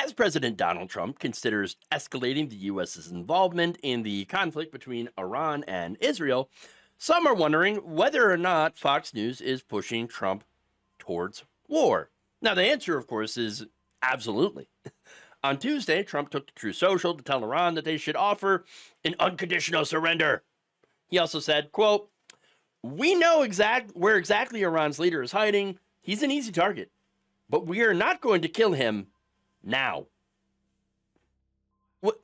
as President Donald Trump considers escalating the U.S.'s involvement in the conflict between Iran and Israel, some are wondering whether or not Fox News is pushing Trump towards war. Now, the answer, of course, is absolutely. On Tuesday, Trump took to True Social to tell Iran that they should offer an unconditional surrender. He also said, quote, "We know where exactly Iran's leader is hiding. He's an easy target, but we are not going to kill him now."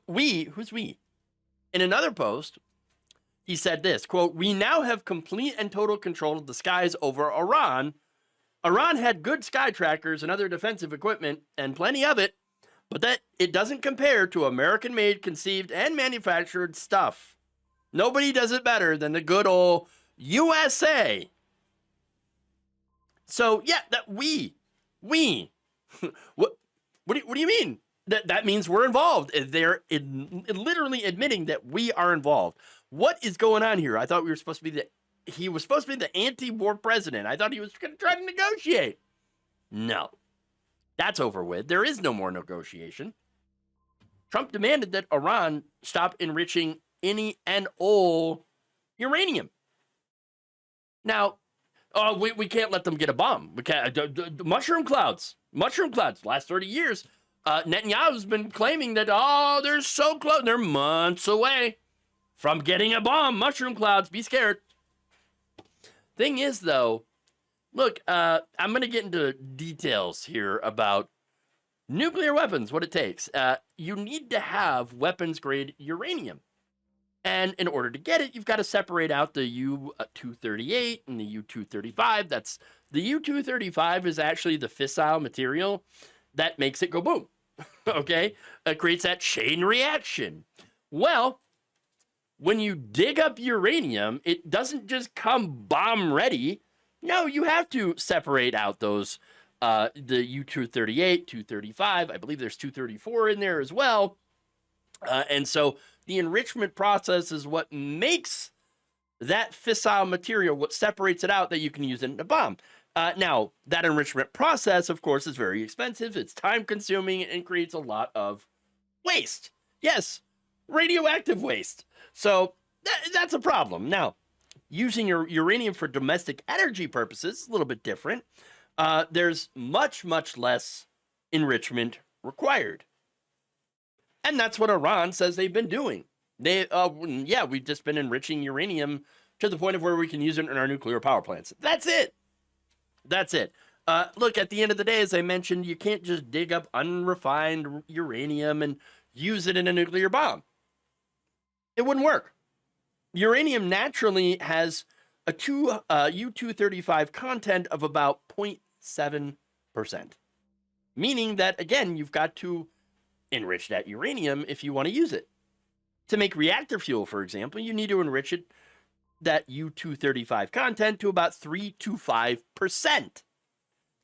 We? Who's we? In another post, he said this, quote, "We now have complete and total control of the skies over Iran. Iran had good sky trackers and other defensive equipment, and plenty of it, but that it doesn't compare to American-made, conceived, and manufactured stuff. Nobody does it better than the good old USA." So, yeah, that we. What do you mean? That means we're involved. They're literally admitting that we are involved. What is going on here? I thought he was supposed to be the anti-war president. I thought he was going to try to negotiate. No, that's over with. There is no more negotiation. Trump demanded that Iran stop enriching any and all uranium. Now, we can't let them get a bomb. We can't. Mushroom clouds. Last 30 years, Netanyahu's been claiming that, they're so close. They're months away from getting a bomb. Mushroom clouds. Be scared. Thing is, though, look, I'm going to get into details here about nuclear weapons, what it takes. You need to have weapons-grade uranium. And in order to get it, you've got to separate out the U-238 and the U-235. The U-235 is actually the fissile material that makes it go boom. Okay? It creates that chain reaction. Well, when you dig up uranium, it doesn't just come bomb ready. No, you have to separate out those, the U-238, 235. I believe there's 234 in there as well. And so the enrichment process is what makes that fissile material, what separates it out that you can use it in a bomb. Now, that enrichment process, of course, is very expensive. It's time-consuming and creates a lot of waste. Yes, radioactive waste. So that's a problem. Now, using your uranium for domestic energy purposes is a little bit different. There's much, much less enrichment required. And that's what Iran says they've been doing. We've just been enriching uranium to the point of where we can use it in our nuclear power plants. That's it. Look, at the end of the day, as I mentioned, you can't just dig up unrefined uranium and use it in a nuclear bomb. It wouldn't work. Uranium naturally has a U-235 content of about 0.7%. Meaning that, again, you've got to enrich that uranium if you want to use it. To make reactor fuel, for example, you need to enrich it, that U-235 content, to about 3 to 5%.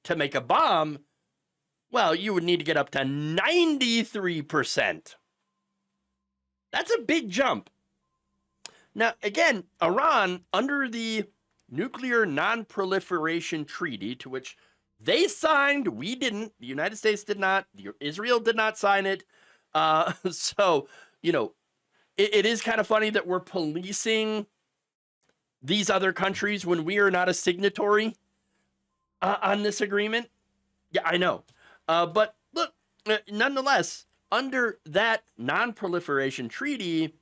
To make a bomb, well, you would need to get up to 93%. That's a big jump. Now, again, Iran, under the Nuclear Non-Proliferation Treaty, to which they signed, we didn't, the United States did not, Israel did not sign it. So, it is kind of funny that we're policing these other countries when we are not a signatory on this agreement. Yeah, I know. But look, nonetheless, under that non-proliferation treaty,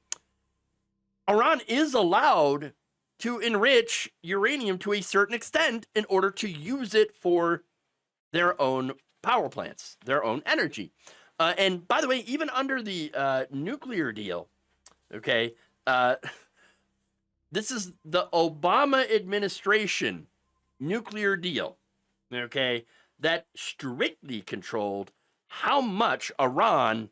Iran is allowed to enrich uranium to a certain extent in order to use it for their own power plants, their own energy. And by the way, even under the nuclear deal, okay, this is the Obama administration nuclear deal, okay, that strictly controlled how much Iran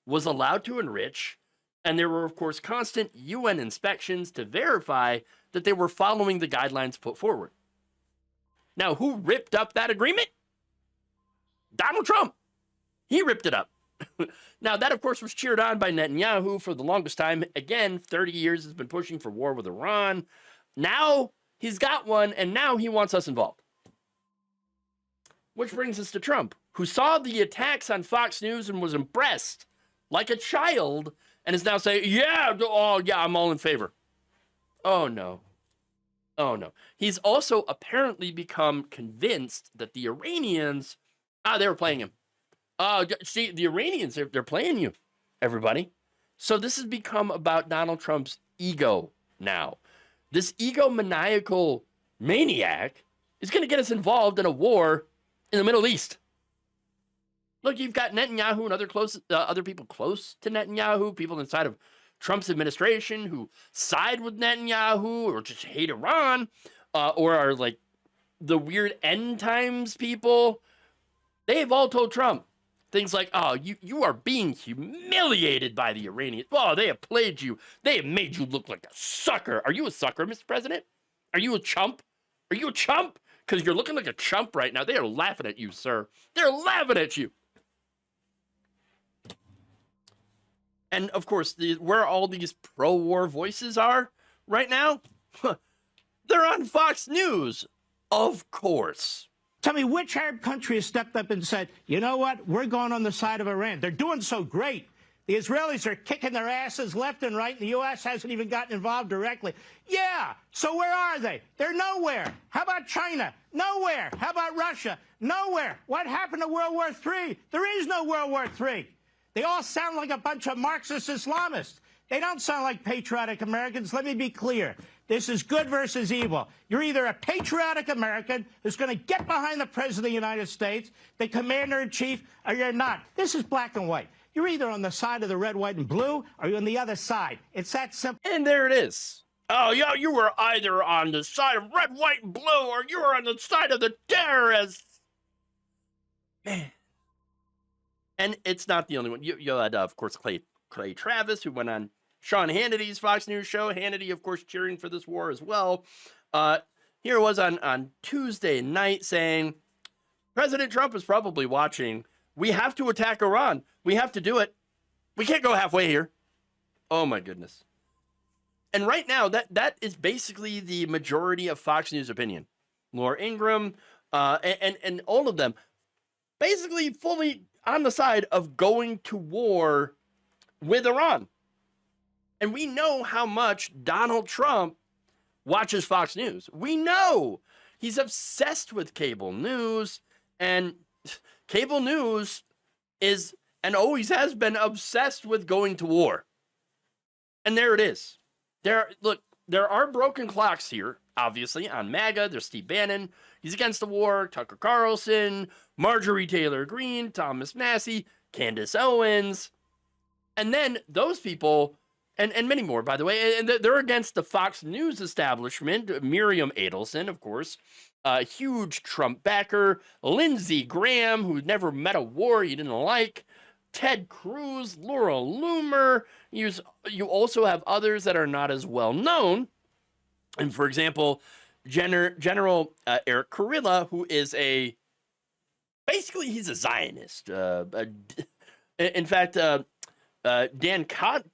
was allowed to enrich. And there were, of course, constant UN inspections to verify that they were following the guidelines put forward. Now, who ripped up that agreement? Donald Trump. He ripped it up. Now, that, of course, was cheered on by Netanyahu for the longest time. Again, 30 years has been pushing for war with Iran. Now he's got one, and now he wants us involved. Which brings us to Trump, who saw the attacks on Fox News and was impressed like a child and is now saying, yeah, oh, yeah, I'm all in favor. Oh, no. Oh, no. He's also apparently become convinced that the Iranians, they were playing him. See, the Iranians, they're playing you, everybody. So this has become about Donald Trump's ego now. This egomaniacal maniac is going to get us involved in a war in the Middle East. Look, you've got Netanyahu and other people close to Netanyahu, people inside of Trump's administration who side with Netanyahu or just hate Iran, or are like the weird end times people. They've all told Trump things like, oh, you are being humiliated by the Iranians. Oh, they have played you. They have made you look like a sucker. Are you a sucker, Mr. President? Are you a chump? Are you a chump? Because you're looking like a chump right now. They are laughing at you, sir. They're laughing at you. And, of course, where all these pro-war voices are right now, they're on Fox News, of course. Tell me which Arab country has stepped up and said, you know what, we're going on the side of Iran. They're doing so great. The Israelis are kicking their asses left and right, and the U.S. hasn't even gotten involved directly. Yeah, so where are they? They're nowhere. How about China? Nowhere. How about Russia? Nowhere. What happened to World War III? There is no World War III. They all sound like a bunch of Marxist Islamists. They don't sound like patriotic Americans. Let me be clear. This is good versus evil. You're either a patriotic American who's going to get behind the President of the United States, the Commander-in-Chief, or you're not. This is black and white. You're either on the side of the red, white, and blue, or you're on the other side. It's that simple. And there it is. Oh, yeah, you were either on the side of red, white, and blue, or you were on the side of the terrorists. Man. And it's not the only one. You had, of course, Clay Travis, who went on Sean Hannity's Fox News show. Hannity, of course, cheering for this war as well. Here it was on Tuesday night saying, President Trump is probably watching. We have to attack Iran. We have to do it. We can't go halfway here. Oh, my goodness. And right now, that is basically the majority of Fox News opinion. Laura Ingraham and all of them basically fully on the side of going to war with Iran. And we know how much Donald Trump watches Fox News. We know he's obsessed with cable news, and cable news is and always has been obsessed with going to war. And there it is. There are broken clocks here, obviously, on MAGA. There's Steve Bannon. He's against the war. Tucker Carlson, Marjorie Taylor Greene, Thomas Massey, Candace Owens. And then those people, and many more, by the way, and they're against the Fox News establishment. Miriam Adelson, of course, a huge Trump backer. Lindsey Graham, who never met a war he didn't like. Ted Cruz, Laura Loomer. You also have others that are not as well known. And for example, General Eric Kurilla, who is basically he's a Zionist. In fact, Dan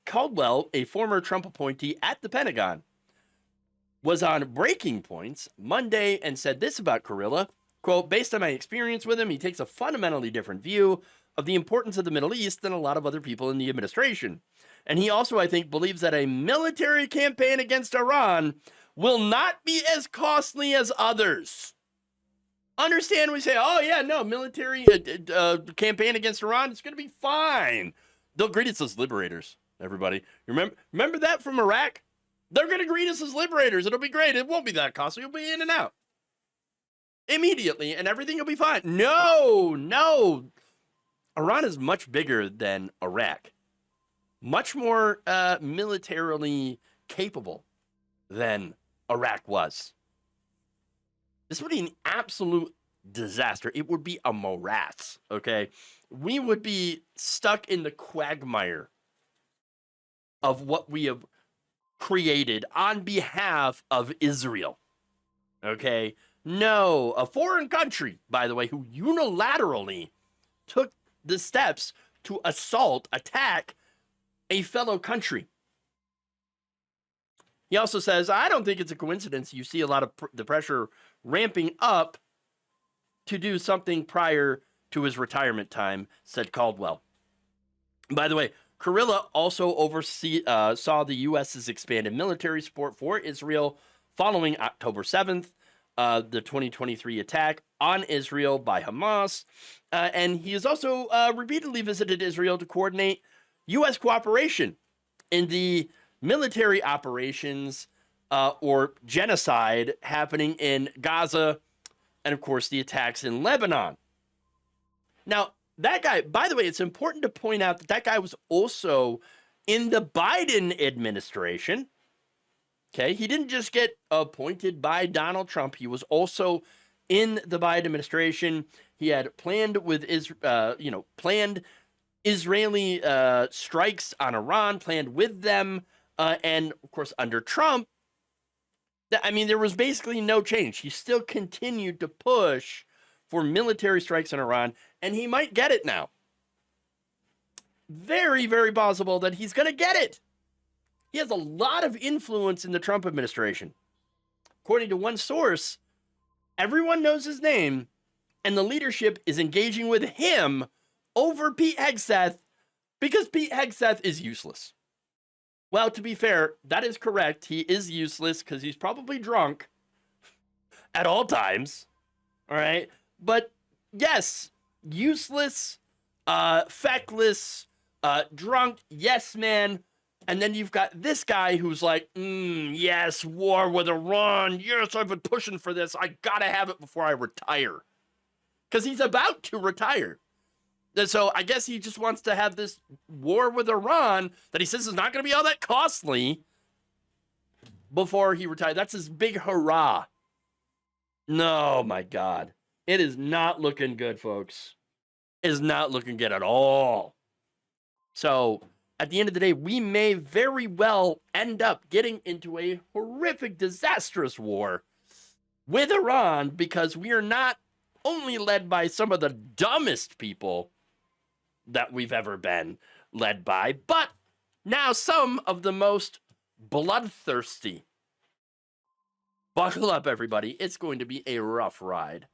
Caldwell, a former Trump appointee at the Pentagon, was on Breaking Points Monday and said this about Kurilla, quote, based on my experience with him, he takes a fundamentally different view of the importance of the Middle East than a lot of other people in the administration. And he also, I think, believes that a military campaign against Iran will not be as costly as others. Understand, we say, oh yeah, no, military campaign against Iran, it's going to be fine. They'll greet us as liberators, everybody. Remember that from Iraq? They're going to greet us as liberators. It'll be great. It won't be that costly. You'll be in and out immediately, and everything will be fine. No. Iran is much bigger than Iraq. Much more militarily capable than Iraq was. This would be an absolute disaster. It would be a morass, okay? We would be stuck in the quagmire of what we have created on behalf of Israel, okay? No, a foreign country, by the way, who unilaterally took the steps to attack a fellow country. He also says, I don't think it's a coincidence you see a lot of the pressure ramping up to do something prior to his retirement time, said Caldwell. By the way, Kurilla also saw the U.S.'s expanded military support for Israel following October 7th, the 2023 attack on Israel by Hamas. And he has also repeatedly visited Israel to coordinate U.S. cooperation in the military operations or genocide happening in Gaza, and of course the attacks in Lebanon. Now, that guy, by the way, it's important to point out that that guy was also in the Biden administration. Okay, he didn't just get appointed by Donald Trump. He was also in the Biden administration. He had planned with planned Israeli strikes on Iran, planned with them, and of course under Trump. There was basically no change. He still continued to push for military strikes on Iran, and he might get it now. Very, very possible that he's going to get it. He has a lot of influence in the Trump administration. According to one source, everyone knows his name, and the leadership is engaging with him over Pete Hegseth because Pete Hegseth is useless. Well, to be fair, that is correct. He is useless because he's probably drunk at all times. All right. But yes, useless, feckless, drunk, yes, man. And then you've got this guy who's like, yes, war with Iran. Yes, I've been pushing for this. I got to have it before I retire. Because he's about to retire. And so I guess he just wants to have this war with Iran that he says is not going to be all that costly before he retires. That's his big hurrah. No, my God. It is not looking good, folks. It is not looking good at all. So at the end of the day, we may very well end up getting into a horrific, disastrous war with Iran because we are not only led by some of the dumbest people that we've ever been led by, but now some of the most bloodthirsty. Buckle up, everybody. It's going to be a rough ride.